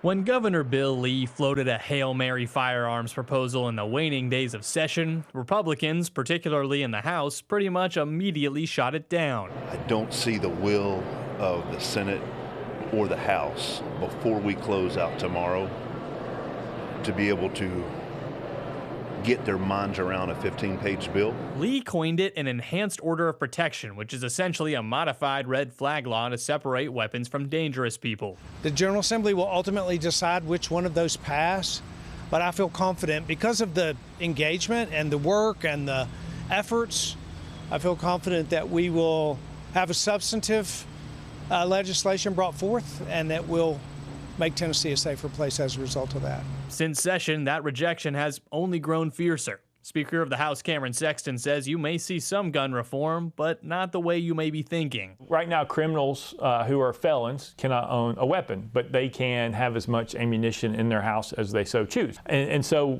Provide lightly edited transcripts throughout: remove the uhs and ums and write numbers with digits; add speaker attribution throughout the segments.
Speaker 1: When Governor Bill Lee floated a Hail Mary firearms proposal in the waning days of session, Republicans, particularly in the House, pretty much immediately shot it down.
Speaker 2: I don't see the will of the Senate or the House before we close out tomorrow to be able to get their minds around a 15-page bill.
Speaker 1: Lee coined it an enhanced order of protection, which is essentially a modified red flag law to separate weapons from dangerous people.
Speaker 3: The General Assembly will ultimately decide which one of those pass, but I feel confident because of the engagement and the work and the efforts. I feel confident that we will have a substantive legislation brought forth and that will make Tennessee a safer place as a result of that.
Speaker 1: Since session, that rejection has only grown fiercer. Speaker of the House Cameron Sexton says you may see some gun reform, but not the way you may be thinking.
Speaker 4: Right now, criminals who are felons cannot own a weapon, but they can have as much ammunition in their house as they so choose. And so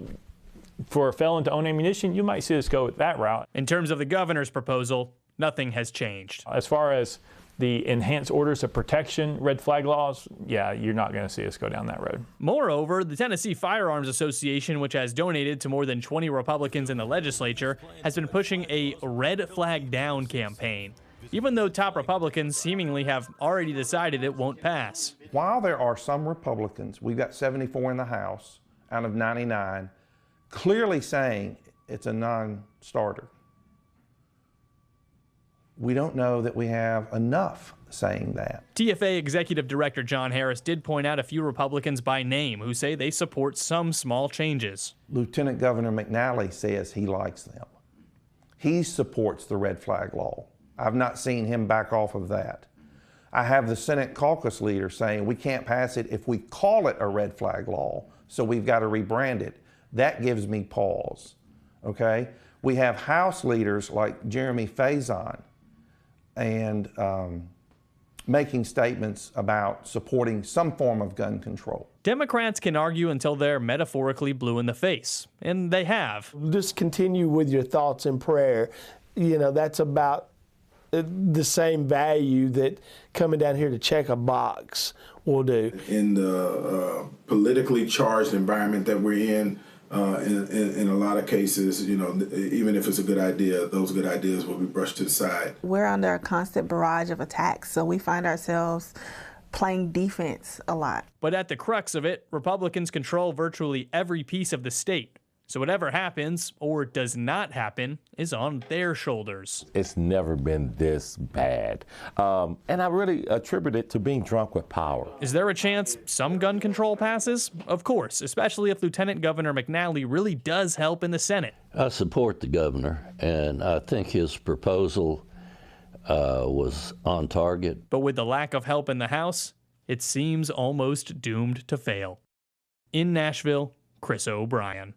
Speaker 4: for a felon to own ammunition, you might see us go that route.
Speaker 1: In terms of the governor's proposal, nothing has changed.
Speaker 4: As far as the enhanced orders of protection, red flag laws, yeah, you're not going to see us go down that road.
Speaker 1: Moreover, the Tennessee Firearms Association, which has donated to more than 20 Republicans in the legislature, has been pushing a red flag down campaign, even though top Republicans seemingly have already decided it won't pass.
Speaker 5: While there are some Republicans, we've got 74 in the House out of 99, clearly saying it's a non-starter, we don't know that we have enough saying that.
Speaker 1: TFA Executive Director John Harris did point out a few Republicans by name who say they support some small changes.
Speaker 5: Lieutenant Governor McNally says he likes them. He supports the red flag law. I've not seen him back off of that. I have the Senate caucus leader saying we can't pass it if we call it a red flag law, so we've got to rebrand it. That gives me pause, okay? We have House leaders like Jeremy Faison and making statements about supporting some form of gun control.
Speaker 1: Democrats can argue until they're metaphorically blue in the face, and they have.
Speaker 6: Just continue with your thoughts and prayer. You know, that's about the same value that coming down here to check a box will do.
Speaker 7: In the politically charged environment that we're in a lot of cases, you know, even if it's a good idea, those good ideas will be brushed to the side.
Speaker 8: We're under a constant barrage of attacks, so we find ourselves playing defense a lot.
Speaker 1: But at the crux of it, Republicans control virtually every piece of the state. So whatever happens, or does not happen, is on their shoulders.
Speaker 9: It's never been this bad. And I really attribute it to being drunk with power.
Speaker 1: Is there a chance some gun control passes? Of course, especially if Lieutenant Governor McNally really does help in the Senate.
Speaker 10: I support the governor, and I think his proposal was on target.
Speaker 1: But with the lack of help in the House, it seems almost doomed to fail. In Nashville, Chris O'Brien.